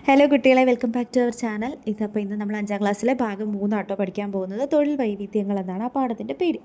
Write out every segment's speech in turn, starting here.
Hello കുട്ടികളെ, welcome back to our channel. ഇന്ന് നമ്മൾ 5ാം ക്ലാസ്സിലെ ഭാഗം 3 ആട്ടോ പഠിക്കാൻ പോകുന്നത്. തൊഴിൽ വൈവിധ്യങ്ങൾ എന്നാണ് ആ പാഠത്തിൻ്റെ പേര്.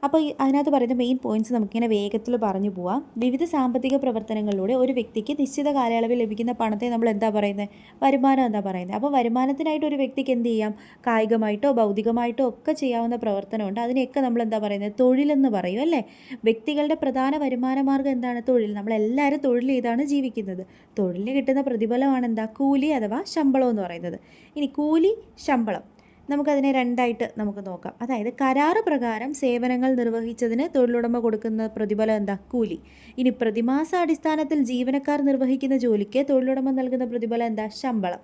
അപ്പോൾ അതിനകത്ത് പറയുന്ന മെയിൻ പോയിന്റ്സ് നമുക്കിങ്ങനെ വേഗത്തിൽ പറഞ്ഞു പോവാം. വിവിധ സാമ്പത്തിക പ്രവർത്തനങ്ങളിലൂടെ ഒരു വ്യക്തിക്ക് നിശ്ചിത കാലയളവിൽ ലഭിക്കുന്ന പണത്തെ നമ്മൾ എന്താ പറയുന്നത്? വരുമാനം എന്താ പറയുന്നത്. അപ്പോൾ വരുമാനത്തിനായിട്ട് ഒരു വ്യക്തിക്ക് എന്ത് ചെയ്യാം? കായികമായിട്ടോ ഭൗതികമായിട്ടോ ഒക്കെ ചെയ്യാവുന്ന പ്രവർത്തനമുണ്ട്. അതിനെയൊക്കെ നമ്മൾ എന്താ പറയുന്നത്? തൊഴിലെന്ന് പറയും അല്ലേ? വ്യക്തികളുടെ പ്രധാന വരുമാന മാർഗ്ഗം എന്താണ്? തൊഴിൽ. നമ്മളെല്ലാവരും തൊഴിൽ ചെയ്താണ് ജീവിക്കുന്നത്. തൊഴിലിന് കിട്ടുന്ന പ്രതിഫലമാണ് എന്താ? കൂലി അഥവാ ശമ്പളം എന്ന് പറയുന്നത്. ഇനി കൂലി, ശമ്പളം, നമുക്കതിനെ രണ്ടായിട്ട് നമുക്ക് നോക്കാം. അതായത് കരാറ് പ്രകാരം സേവനങ്ങൾ നിർവഹിച്ചതിന് തൊഴിലുടമ കൊടുക്കുന്ന പ്രതിഫലം എന്താ? കൂലി. ഇനി പ്രതിമാസാടിസ്ഥാനത്തിൽ ജീവനക്കാർ നിർവഹിക്കുന്ന ജോലിക്ക് തൊഴിലുടമ നൽകുന്ന പ്രതിഫലം എന്താ? ശമ്പളം.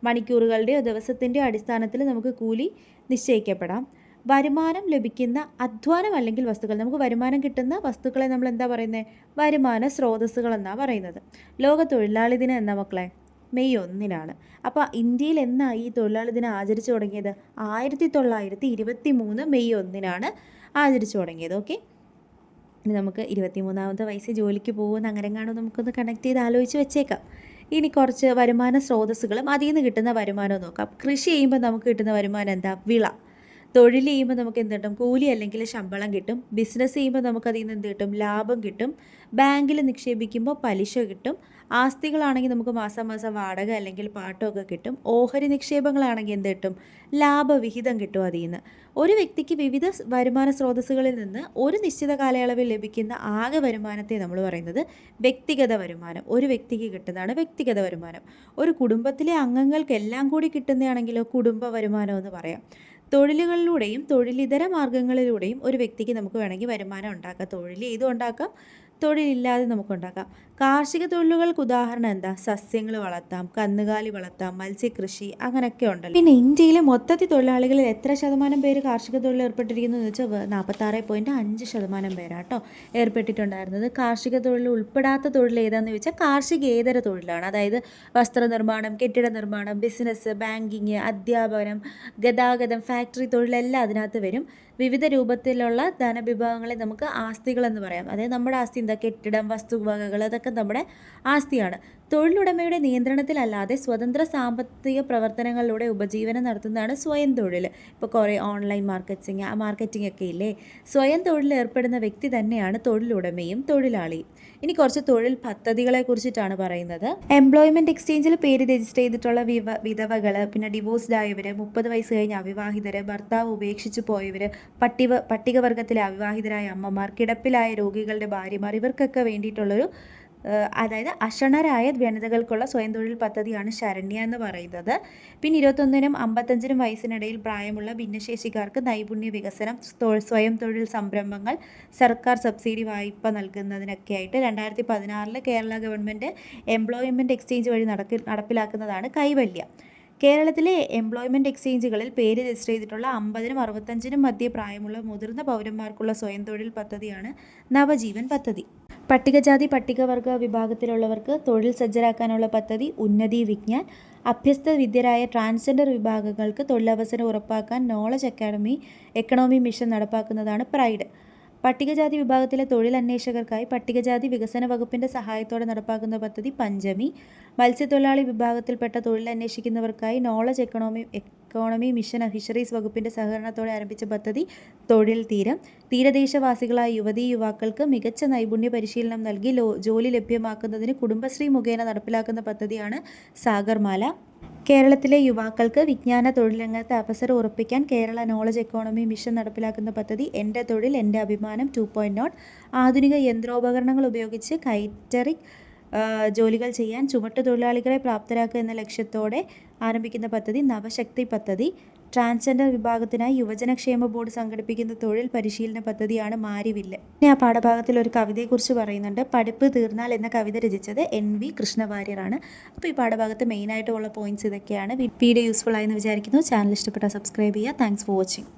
മണിക്കൂറുകളുടെയോ ദിവസത്തിൻ്റെയോ അടിസ്ഥാനത്തിൽ നമുക്ക് കൂലി നിശ്ചയിക്കപ്പെടാം. വരുമാനം ലഭിക്കുന്ന അധ്വാനം അല്ലെങ്കിൽ വസ്തുക്കൾ, നമുക്ക് വരുമാനം കിട്ടുന്ന വസ്തുക്കളെ നമ്മൾ എന്താ പറയുന്നത്? വരുമാന സ്രോതസ്സുകൾ എന്നാണ് പറയുന്നത്. ലോക തൊഴിലാളി ദിനം എന്നാ മക്കളെ? മെയ് 1 അപ്പോൾ ഇന്ത്യയിൽ എന്നാണ് ഈ തൊഴിലാളി ദിനം ആചരിച്ചു തുടങ്ങിയത്? 1923 മെയ് 1 ആചരിച്ചു തുടങ്ങിയത്. ഓക്കെ, ഇനി നമുക്ക് 23ാമത്തെ വയസ്സിൽ ജോലിക്ക് പോകുന്ന അങ്ങനെങ്ങാണോ നമുക്കൊന്ന് കണക്ട് ചെയ്ത് ആലോചിച്ച് വെച്ചേക്കാം. ഇനി കുറച്ച് വരുമാന സ്രോതസ്സുകളും അതിൽ നിന്ന് കിട്ടുന്ന വരുമാനവും നോക്കാം. കൃഷി ചെയ്യുമ്പോൾ നമുക്ക് കിട്ടുന്ന വരുമാനം എന്താ? വിള. തൊഴിൽ ചെയ്യുമ്പോൾ നമുക്ക് എന്ത് കിട്ടും? കൂലി അല്ലെങ്കിൽ ശമ്പളം കിട്ടും. ബിസിനസ് ചെയ്യുമ്പോൾ നമുക്ക് അതിൽ നിന്ന് എന്ത് കിട്ടും? ലാഭം കിട്ടും. ബാങ്കിൽ നിക്ഷേപിക്കുമ്പോൾ പലിശ കിട്ടും. ആസ്തികളാണെങ്കിൽ നമുക്ക് മാസം മാസം വാടക അല്ലെങ്കിൽ പാട്ടമൊക്കെ കിട്ടും. ഓഹരി നിക്ഷേപങ്ങളാണെങ്കിൽ എന്ത് കിട്ടും? ലാഭവിഹിതം കിട്ടും അതിൽ നിന്ന്. ഒരു വ്യക്തിക്ക് വിവിധ വരുമാന സ്രോതസ്സുകളിൽ നിന്ന് ഒരു നിശ്ചിത കാലയളവിൽ ലഭിക്കുന്ന ആകെ വരുമാനത്തെ നമ്മൾ പറയുന്നത് വ്യക്തിഗത വരുമാനം. ഒരു വ്യക്തിക്ക് കിട്ടുന്നതാണ് വ്യക്തിഗത വരുമാനം. ഒരു കുടുംബത്തിലെ അംഗങ്ങൾക്കെല്ലാം കൂടി കിട്ടുന്നതാണെങ്കിലോ കുടുംബ വരുമാനം എന്ന് പറയാം. തൊഴിലുകളിലൂടെയും തൊഴിലിതര മാർഗ്ഗങ്ങളിലൂടെയും ഒരു വ്യക്തിക്ക് നമുക്ക് വേണമെങ്കിൽ വരുമാനം ഉണ്ടാക്കാം. തൊഴിൽ ചെയ്തും ഉണ്ടാക്കാം, തൊഴിലില്ലാതെ നമുക്കുണ്ടാക്കാം. കാർഷിക തൊഴിലുകൾക്ക് ഉദാഹരണം എന്താ? സസ്യങ്ങൾ വളർത്താം, കന്നുകാലി വളർത്താം, മത്സ്യകൃഷി, അങ്ങനെയൊക്കെ ഉണ്ടല്ലോ. പിന്നെ ഇന്ത്യയിലെ മൊത്തത്തിൽ തൊഴിലാളികളിൽ എത്ര ശതമാനം പേര് കാർഷിക തൊഴിൽ ഏർപ്പെട്ടിരിക്കുന്നു എന്ന് വെച്ചാൽ 46.5% പേരാട്ടോ ഏർപ്പെട്ടിട്ടുണ്ടായിരുന്നത്. കാർഷിക തൊഴിൽ ഉൾപ്പെടാത്ത തൊഴിൽ ഏതാണെന്ന് ചോദിച്ചാൽ കാർഷികേതര തൊഴിലാണ്. അതായത് വസ്ത്രനിർമ്മാണം, കെട്ടിട നിർമ്മാണം, ബിസിനസ്, ബാങ്കിങ്, അധ്യാപനം, ഗതാഗതം, ഫാക്ടറി തൊഴിലെല്ലാം അതിനകത്ത് വരും. വിവിധ രൂപത്തിലുള്ള ധനവിഭവങ്ങളെ നമുക്ക് ആസ്തികളെന്ന് പറയാം. അതായത് നമ്മുടെ ആസ്തി എന്താ? കെട്ടിടം, വസ്തുവകകൾ, അതൊക്കെ നമ്മുടെ ആസ്തിയാണ്. തൊഴിലുടമയുടെ നിയന്ത്രണത്തിലല്ലാതെ സ്വതന്ത്ര സാമ്പത്തിക പ്രവർത്തനങ്ങളിലൂടെ ഉപജീവനം നടത്തുന്നതാണ് സ്വയം തൊഴിൽ. ഇപ്പോൾ കുറേ ഓൺലൈൻ മാർക്കറ്റിംഗ് ഒക്കെ ഇല്ലേ? സ്വയം തൊഴിലിൽ ഏർപ്പെടുന്ന വ്യക്തി തന്നെയാണ് തൊഴിലുടമയും തൊഴിലാളിയും. ഇനി കുറച്ച് തൊഴിൽ പദ്ധതികളെ കുറിച്ചിട്ടാണ് പറയുന്നത്. എംപ്ലോയ്മെൻറ്റ് എക്സ്ചേഞ്ചിൽ പേര് രജിസ്റ്റർ ചെയ്തിട്ടുള്ള വിധവകൾ, പിന്നെ ഡിവോഴ്സ്ഡ് ആയവർ, 30 വയസ്സ് കഴിഞ്ഞ അവിവാഹിതർ, ഭർത്താവ് ഉപേക്ഷിച്ച് പോയവർ, പട്ടികവർഗത്തിലെ അവിവാഹിതരായ അമ്മമാർ, കിടപ്പിലായ രോഗികളുടെ ഭാര്യമാർ, ഇവർക്കൊക്കെ വേണ്ടിയിട്ടുള്ളൊരു അതായത് അക്ഷണരായ വനിതകൾക്കുള്ള സ്വയം തൊഴിൽ പദ്ധതിയാണ് ശരണ്യ എന്ന് പറയുന്നത്. പിന്നെ 21-നും 55-നും വയസ്സിനിടയിൽ പ്രായമുള്ള ഭിന്നശേഷിക്കാർക്ക് നൈപുണ്യ വികസനം, സ്വയം തൊഴിൽ സംരംഭങ്ങൾ, സർക്കാർ സബ്സിഡി വായ്പ നൽകുന്നതിനൊക്കെ ആയിട്ട് 2016 കേരള ഗവൺമെൻറ് എംപ്ലോയ്മെൻറ്റ് എക്സ്ചേഞ്ച് വഴി നടപ്പിലാക്കുന്നതാണ് കൈവല്യ. കേരളത്തിലെ എംപ്ലോയ്മെൻറ്റ് എക്സ്ചേഞ്ചുകളിൽ പേര് രജിസ്റ്റർ ചെയ്തിട്ടുള്ള 50-നും 65-നും മധ്യ പ്രായമുള്ള മുതിർന്ന പൗരന്മാർക്കുള്ള സ്വയം തൊഴിൽ പദ്ധതിയാണ് നവജീവൻ പദ്ധതി. പട്ടികജാതി പട്ടികവർഗ വിഭാഗത്തിലുള്ളവർക്ക് തൊഴിൽ സജ്ജരാക്കാനുള്ള പദ്ധതി ഉന്നതി വിജ്ഞാൻ. അഭ്യസ്ത വിദ്യരായ ട്രാൻസ്ജെൻഡർ വിഭാഗങ്ങൾക്ക് തൊഴിലവസരം ഉറപ്പാക്കാൻ നോളജ് എക്കണോമി മിഷൻ നടപ്പാക്കുന്നതാണ് പ്രൈഡ്. പട്ടികജാതി വിഭാഗത്തിലെ തൊഴിലന്വേഷകർക്കായി പട്ടികജാതി വികസന വകുപ്പിൻ്റെ സഹായത്തോടെ നടപ്പാക്കുന്ന പദ്ധതി പഞ്ചമി. മത്സ്യത്തൊഴിലാളി വിഭാഗത്തിൽപ്പെട്ട തൊഴിലന്വേഷിക്കുന്നവർക്കായി നോളജ് എക്കോണമി മിഷൻ ഫിഷറീസ് വകുപ്പിൻ്റെ സഹകരണത്തോടെ ആരംഭിച്ച പദ്ധതി തൊഴിൽ തീരം. തീരദേശവാസികളായ യുവതീ-യുവാക്കൾക്ക് മികച്ച നൈപുണ്യ പരിശീലനം നൽകി ജോലി ലഭ്യമാക്കുന്നതിന് കുടുംബശ്രീ മുഖേന നടപ്പിലാക്കുന്ന പദ്ധതിയാണ് സാഗർമാല. കേരളത്തിലെ യുവാക്കൾക്ക് വിജ്ഞാന തൊഴിൽരംഗത്ത് അവസരം ഉറപ്പിക്കാൻ കേരള നോളജ് എക്കോണമി മിഷൻ നടപ്പിലാക്കുന്ന പദ്ധതി എൻ്റെ തൊഴിൽ എൻ്റെ അഭിമാനം 2.0. ആധുനിക യന്ത്രോപകരണങ്ങൾ ഉപയോഗിച്ച് കൈറ്ററിംഗ് ജോലികൾ ചെയ്യാൻ ചുമട്ടുതൊഴിലാളികളെ പ്രാപ്തരാക്കുക എന്ന ലക്ഷ്യത്തോടെ ആരംഭിക്കുന്ന പദ്ധതി നവശക്തി പദ്ധതി. ട്രാൻസ്ജെൻഡർ വിഭാഗത്തിനായി യുവജനക്ഷേമ ബോർഡ് സംഘടിപ്പിക്കുന്ന തൊഴിൽ പരിശീലന പദ്ധതിയാണ് മാരിവില്ല്. ഇനി ആ പാഠഭാഗത്തിൽ ഒരു കവിതയെക്കുറിച്ച് പറയുന്നുണ്ട്. പഠിപ്പ് തീർന്നാൽ എന്ന കവിത രചിച്ചത് NV കൃഷ്ണവാര്യരാണ്. അപ്പോൾ ഈ പാഠഭാഗത്ത് മെയിനായിട്ടുള്ള പോയിന്റ്സ് ഇതൊക്കെയാണ്. വീഡിയോ യൂസ്ഫുൾ ആയെന്ന് വിചാരിക്കുന്നു. ചാനൽ ഇഷ്ടപ്പെട്ടാൽ സബ്സ്ക്രൈബ് ചെയ്യുക. Thanks for watching.